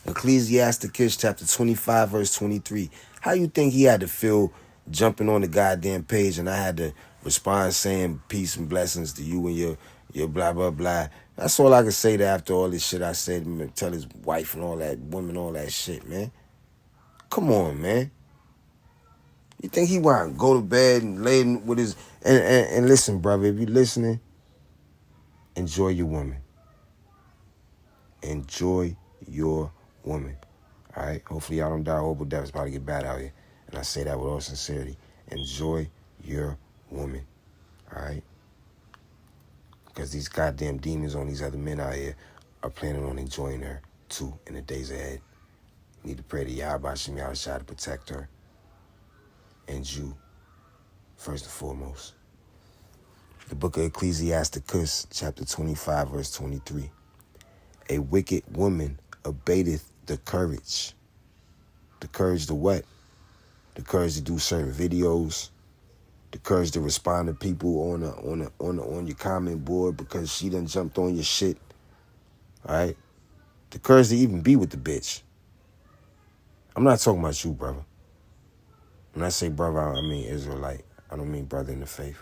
Ecclesiasticus chapter 25, verse 23. How you think he had to feel jumping on the goddamn page and I had to respond saying peace and blessings to you and your blah, blah, blah. That's all I can say to after all this shit I said, tell his wife and all that, women, all that shit, man. Come on, man. You think he want to go to bed and lay with his... And listen, brother, if you're listening, enjoy your woman. Enjoy your woman. All right? Hopefully y'all don't die horrible deaths. It's about to get bad out here. And I say that with all sincerity. Enjoy your woman. All right? Because these goddamn demons on these other men out here are planning on enjoying her too in the days ahead. Need to pray to Yahweh Shem Yahushua to protect her and you, first and foremost. The book of Ecclesiasticus, chapter 25, verse 23. A wicked woman abateth the courage. The courage to what? The courage to do certain videos. The courage to respond to people on your comment board because she done jumped on your shit. All right? The courage to even be with the bitch. I'm not talking about you, brother. When I say brother, I mean Israelite. I don't mean brother in the faith.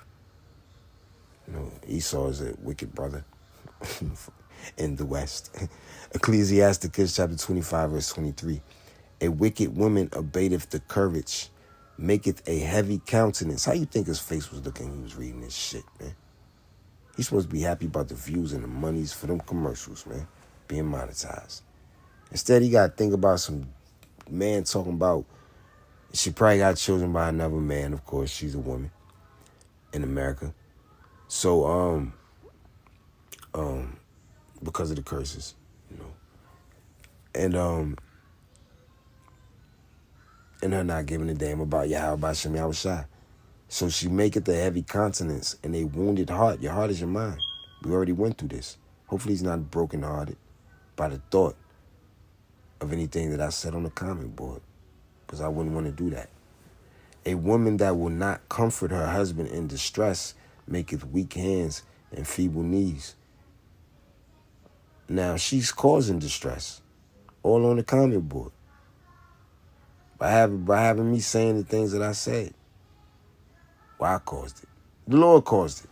You know, Esau is a wicked brother in the West. Ecclesiasticus chapter 25, verse 23. A wicked woman abateth the courage, maketh a heavy countenance. How you think his face was looking when he was reading this shit, man? He's supposed to be happy about the views and the monies for them commercials, man, being monetized. Instead, he got to think about some man talking about she probably got children by another man. Of course, she's a woman in America. So, because of the curses, you know, and her not giving a damn about Yahweh Shem Yahushua. So she maketh a heavy countenance and a wounded heart. Your heart is your mind. We already went through this. Hopefully he's not brokenhearted by the thought of anything that I said on the comment board, because I wouldn't want to do that. A woman that will not comfort her husband in distress maketh weak hands and feeble knees. Now, she's causing distress all on the comment board by having me saying the things that I said. Well, I caused it. The Lord caused it.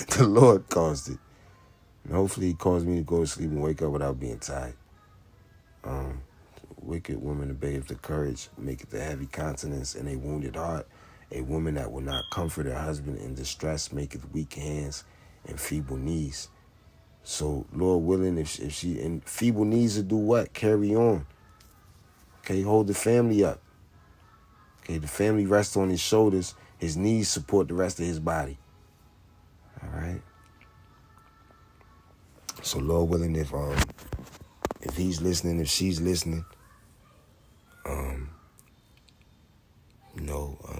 The Lord caused it. And hopefully he caused me to go to sleep and wake up without being tired. Wicked woman abateth the courage, maketh a heavy countenance and a wounded heart. A woman that will not comfort her husband in distress maketh weak hands and feeble knees. So, Lord willing, if she in feeble knees to do what? Carry on. Okay, hold the family up. Okay, the family rests on his shoulders. His knees support the rest of his body. All right. So, Lord willing, if he's listening, if she's listening,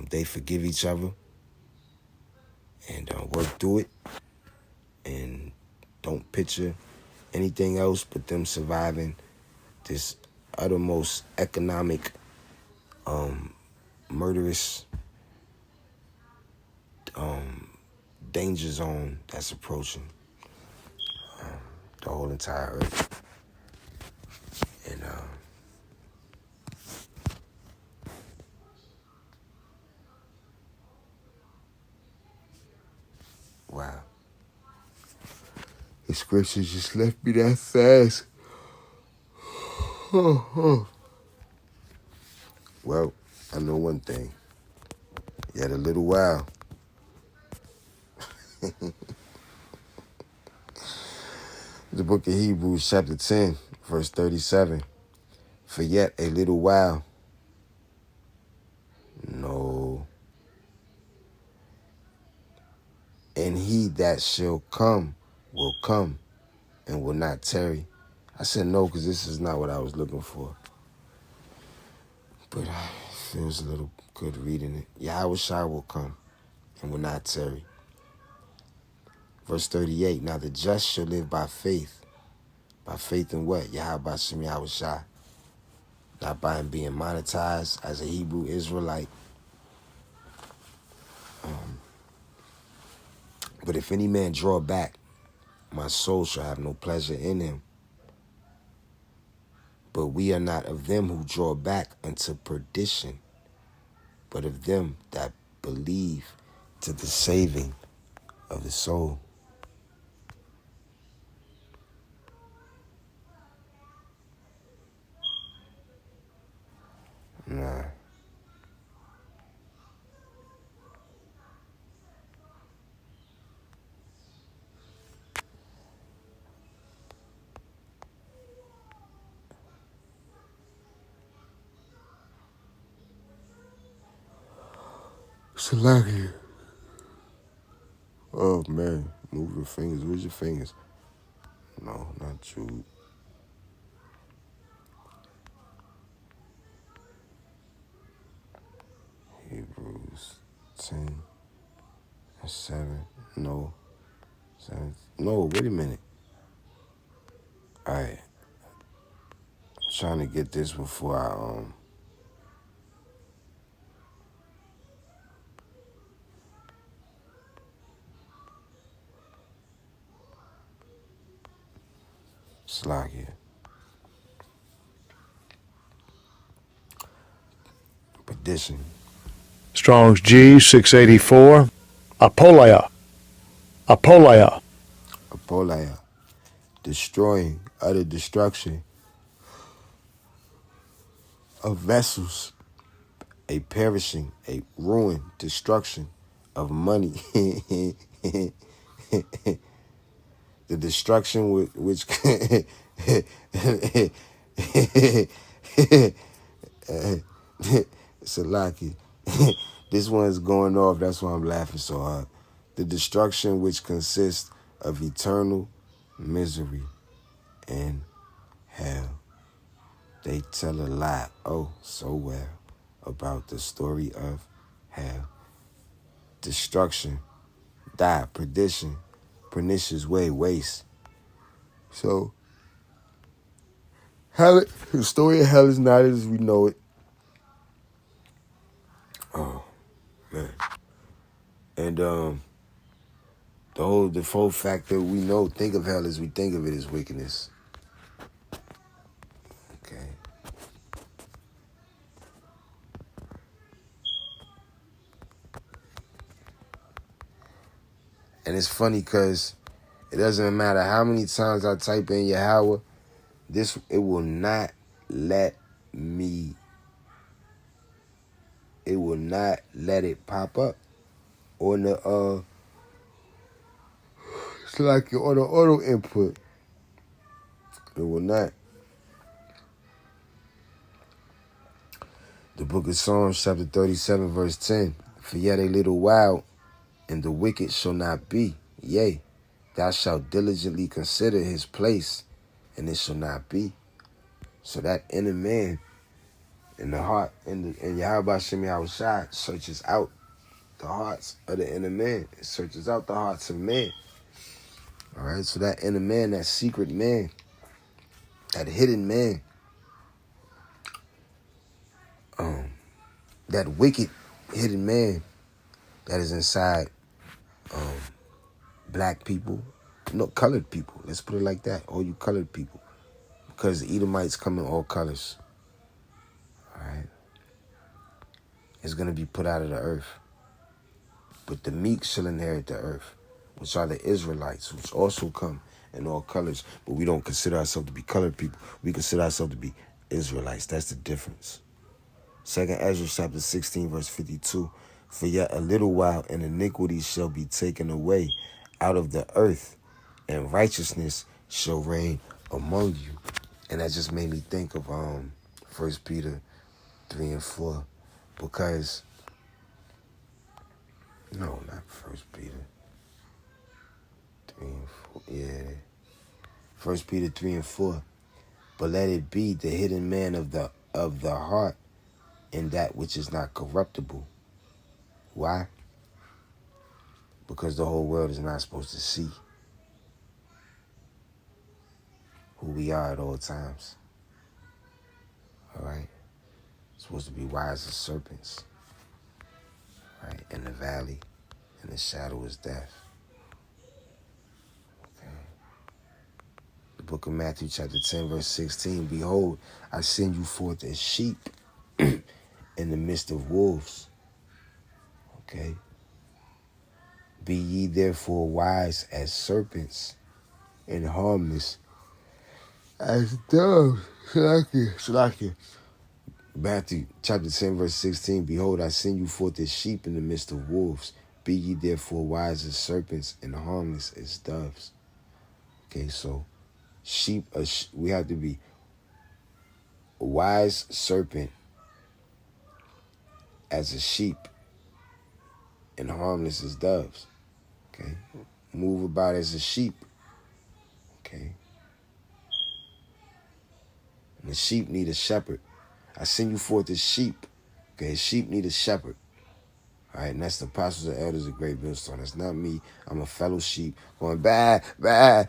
they forgive each other and work through it, and don't picture anything else but them surviving this uttermost economic, murderous, danger zone that's approaching the whole entire earth. And wow. The scriptures just left me that fast. Well, I know one thing. Yet a little while. The book of Hebrews, chapter 10, verse 37. For yet a little while. No. And he that shall come will come and will not tarry. I said no because this is not what I was looking for. But it feels a little good reading it. Yahushua will come and will not tarry. Verse 38, now the just shall live by faith. By faith in what? Yahweh Shem Yahushua. Not by him being monetized as a Hebrew Israelite. But if any man draw back, my soul shall have no pleasure in him. But we are not of them who draw back unto perdition, but of them that believe to the saving of the soul. Nah. Salaki. Oh man, move your fingers. Where's your fingers? No, not you. 7. No. 7. No, wait a minute. Alright. I'm trying to get this before I slack it. Perdition. Strong's G 684. Apoleia. Apoleia. Apoleia. Destroying, utter destruction of vessels. A perishing, a ruin, destruction of money. The destruction which Salaki. This one's going off, that's why I'm laughing so hard. The destruction which consists of eternal misery and hell. They tell a lie, oh, so well, about the story of hell. Destruction, die, perdition, pernicious way, waste. So, hell, the story of hell is not as we know it. Oh, man. And the whole fact that we think of hell as we think of it as wickedness. Okay. And it's funny because it doesn't matter how many times I type in Yahweh, it will not let it pop up on the it's like on the auto input. It will not. The book of Psalms, chapter 37, verse 10. For yet a little while, and the wicked shall not be. Yea, thou shalt diligently consider his place, and it shall not be. So that inner man in the heart, and Yahweh Hashem Yahushua searches out the hearts of the inner man. It searches out the hearts of man. All right, so that inner man, that secret man, that hidden man, that wicked hidden man that is inside black people, no, colored people. Let's put it like that. All you colored people. Because the Edomites come in all colors. All right. It's going to be put out of the earth. But the meek shall inherit the earth, which are the Israelites, which also come in all colors. But we don't consider ourselves to be colored people. We consider ourselves to be Israelites. That's the difference. 2nd Ezra chapter 16, verse 52. For yet a little while, and iniquity shall be taken away out of the earth, and righteousness shall reign among you. And that just made me think of 1 Peter 3 and 4. Because, no, not 1 Peter 3 and 4. Yeah. 1 Peter 3 and 4. But let it be the hidden man of the heart, in that which is not corruptible. Why? Because the whole world is not supposed to see who we are at all times. All right? Supposed to be wise as serpents. Right? In the valley, in the shadow is death. Okay. The book of Matthew chapter 10, verse 16. Behold, I send you forth as sheep in the midst of wolves. Okay. Be ye therefore wise as serpents and harmless as doves. Shalakia. Matthew chapter 10, verse 16. Behold, I send you forth as sheep in the midst of wolves. Be ye therefore wise as serpents and harmless as doves. Okay, so sheep, we have to be a wise serpent as a sheep and harmless as doves. Okay, move about as a sheep. Okay, and the sheep need a shepherd. I send you forth as sheep. Okay, sheep need a shepherd. All right, and that's the apostles and elders of Great Millstone. That's not me. I'm a fellow sheep going, bah, bah.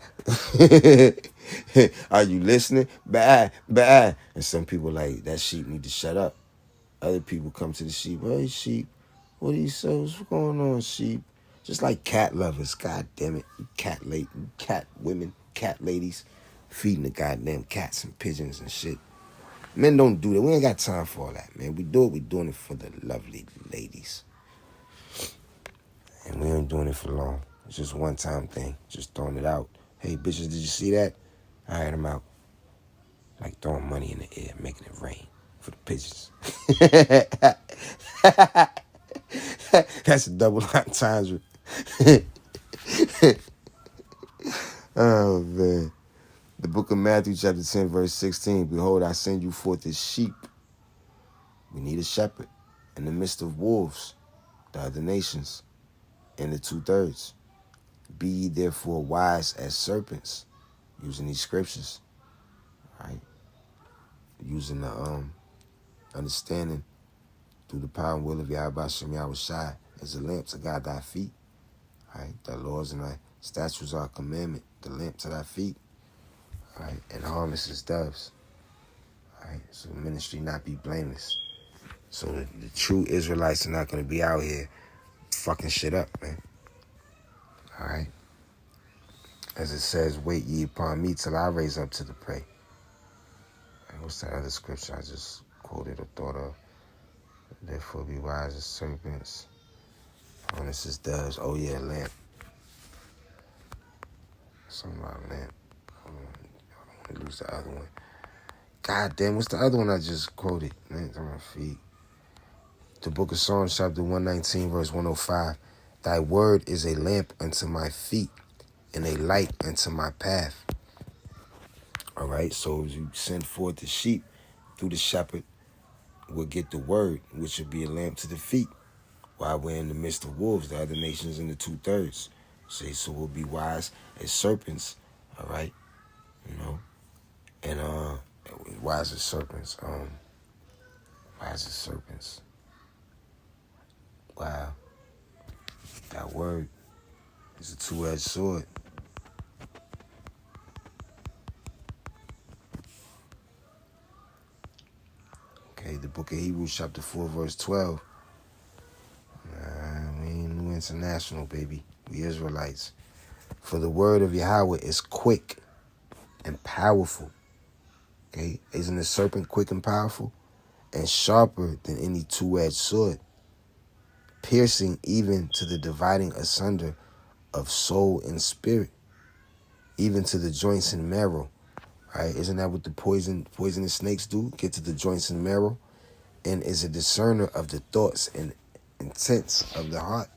Are you listening? Bah, bah. And some people like, that sheep need to shut up. Other people come to the sheep, hey, sheep, what are you so, what's going on, sheep? Just like cat lovers, god damn it. You cat women, cat ladies, feeding the goddamn cats and pigeons and shit. Men don't do that. We ain't got time for all that, man. We doing it for the lovely ladies. And we ain't doing it for long. It's just one time thing. Just throwing it out. Hey, bitches, did you see that? All right, I'm out. Like throwing money in the air, making it rain for the pigeons. That's a double entendre. Oh, man. The book of Matthew, chapter 10, verse 16. Behold, I send you forth as sheep. We need a shepherd in the midst of wolves, the other nations, in the 2/3. Be ye therefore wise as serpents, using these scriptures, right? Using the understanding through the power and will of Yahweh Shem Yahweh Shai as a lamp to guide thy feet, right? Thy laws and thy statutes are a commandment, the lamp to thy feet, right? And harmless as doves, right? So ministry not be blameless. So the true Israelites are not going to be out here fucking shit up, man. All right? As it says, wait ye upon me till I raise up to the prey. And what's that other scripture I just quoted or thought of? Therefore be wise as serpents. Honest as doves. Oh yeah, lamp. Something about lamp. I don't want to lose the other one. God damn, what's the other one I just quoted? Lamp on my feet. The book of Psalms, chapter 119, verse 105. Thy word is a lamp unto my feet and a light unto my path. All right, so as you send forth the sheep through the shepherd, we'll get the word, which will be a lamp to the feet, while we're in the midst of wolves, the other nations in the 2/3. See, so we'll be wise as serpents, all right, you know, and wise as serpents, wise as serpents. Wow, that word is a two-edged sword. Okay, the book of Hebrews, chapter 4, verse 12. We ain't New International, baby. We Israelites. For the word of Yahweh is quick and powerful. Okay, isn't the serpent quick and powerful? And sharper than any two-edged sword, piercing even to the dividing asunder of soul and spirit, even to the joints and marrow. Right? Isn't that what the poisonous snakes do? Get to the joints and marrow, and is a discerner of the thoughts and intents of the heart.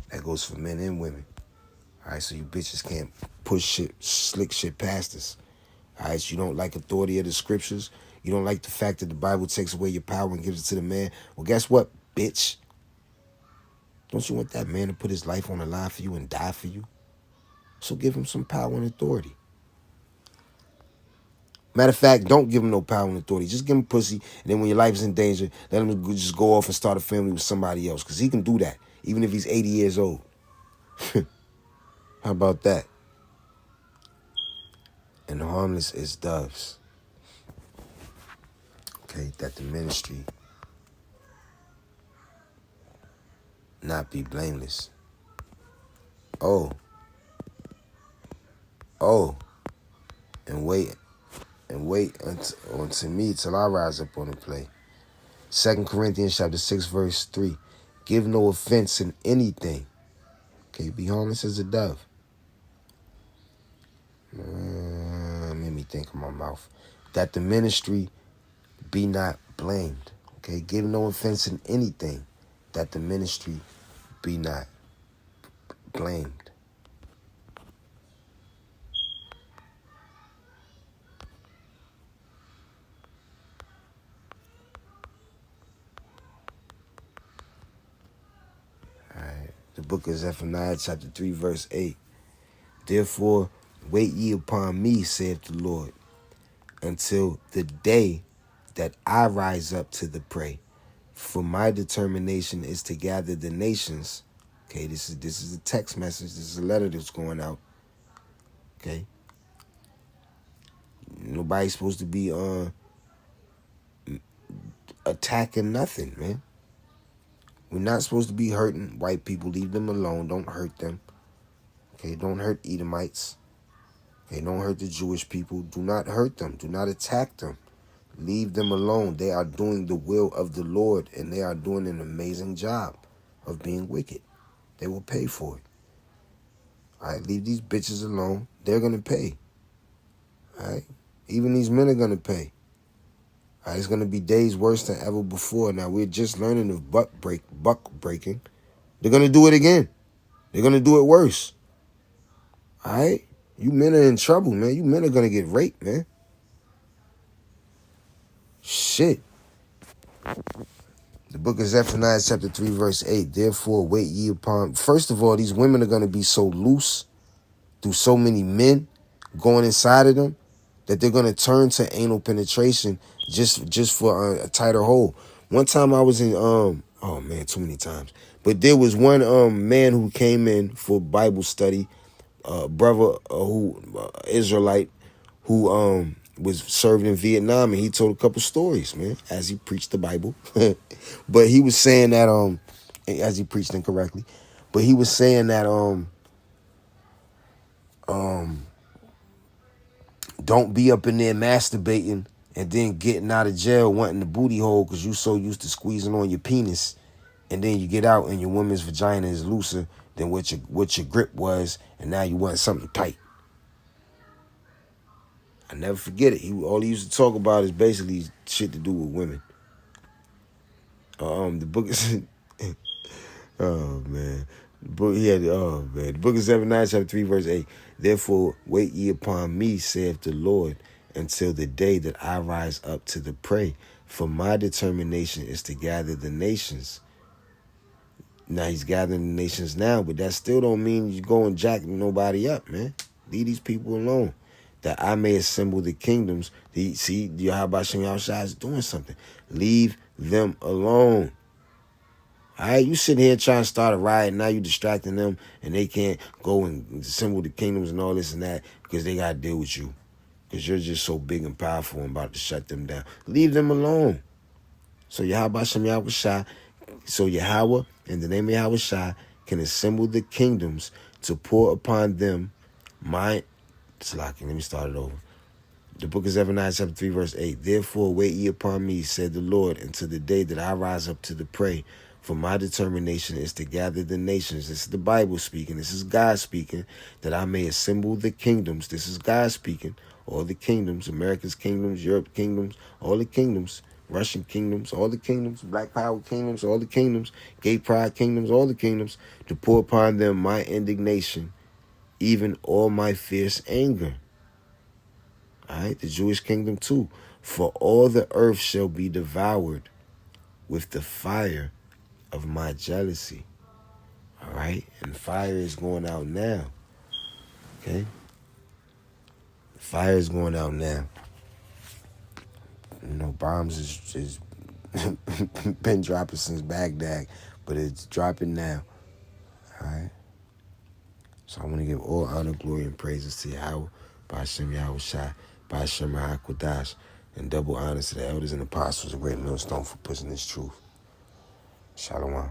That goes for men and women. All right, so you bitches can't push shit, slick shit past us. All right, so you don't like authority of the scriptures. You don't like the fact that the Bible takes away your power and gives it to the man. Well, guess what, bitch? Don't you want that man to put his life on the line for you and die for you? So give him some power and authority. Matter of fact, don't give him no power and authority. Just give him pussy, and then when your life is in danger, let him just go off and start a family with somebody else, because he can do that, even if he's 80 years old. How about that? And harmless as doves. Okay, that the ministry not be blameless. Oh, and wait unto me till I rise up on the play. 2 Corinthians chapter 6, verse 3. Give no offense in anything. Okay, be harmless as a dove. Made me think of my mouth. That the ministry be not blamed. Okay, give no offense in anything. That the ministry be not blamed. The book of Zephaniah, chapter 3, verse 8. Therefore, wait ye upon me, saith the Lord, until the day that I rise up to the prey. For my determination is to gather the nations. Okay, this is a text message. This is a letter that's going out. Okay. Nobody's supposed to be attacking nothing, man. We're not supposed to be hurting white people. Leave them alone. Don't hurt them. Okay, don't hurt Edomites. Okay, don't hurt the Jewish people. Do not hurt them. Do not attack them. Leave them alone. They are doing the will of the Lord, and they are doing an amazing job of being wicked. They will pay for it. All right, leave these bitches alone. They're going to pay. All right, even these men are going to pay. All right, it's going to be days worse than ever before. Now, we're just learning of buck breaking. They're going to do it again. They're going to do it worse. All right? You men are in trouble, man. You men are going to get raped, man. Shit. The book of Zephaniah chapter 3 verse 8. Therefore wait ye upon. First of all, these women are going to be so loose through so many men going inside of them that they're going to turn to anal penetration just for a tighter hole. One time I was in, oh man, too many times. But there was one man who came in for Bible study, brother Israelite, who was served in Vietnam, and he told a couple stories, man, as he preached the Bible. But he was saying that, as he preached incorrectly, but he was saying that, don't be up in there masturbating and then getting out of jail wanting the booty hole because you so used to squeezing on your penis, and then you get out and your woman's vagina is looser than what your grip was, and now you want something tight. I never forget it. All he used to talk about is basically shit to do with women. The book is oh man. The book of Zephaniah chapter 3 verse 8. Therefore wait ye upon me, saith the Lord, until the day that I rise up to the prey. For my determination is to gather the nations. Now he's gathering the nations now, but that still don't mean you go and jack nobody up, man. Leave these people alone. That I may assemble the kingdoms. See, Yahweh Shem Yahushua is doing something. Leave them alone. All right, you sitting here trying to start a riot, now you distracting them, and they can't go and assemble the kingdoms and all this and that because they got to deal with you. Because you're just so big and powerful and about to shut them down. Leave them alone. So Yahweh Shem Yahushua, so Yahweh, in the name of Yahushua, can assemble the kingdoms to pour upon them my... Let me start it over. The book of Zephaniah chapter 3 verse 8. Therefore wait ye upon me, said the Lord, until the day that I rise up to the prey. For my determination is to gather the nations. This is the Bible speaking. This is God speaking. That I may assemble the kingdoms. This is God speaking. All the kingdoms, America's kingdoms, Europe kingdoms, all the kingdoms, Russian kingdoms, all the kingdoms, Black Power kingdoms, all the kingdoms, Gay Pride kingdoms, all the kingdoms, to pour upon them my indignation, even all my fierce anger. All right, the Jewish kingdom too. For all the earth shall be devoured with the fire of my jealousy. All right, and fire is going out now. Okay, fire is going out now. You know, bombs is been dropping since Baghdad, but it's dropping now. All right. So I want to give all honor, glory, and praises to Yahweh, by Hashem Yahushua, by Hashem HaKodash, and double honors to the elders and apostles, a great millstone for pushing this truth. Shalom.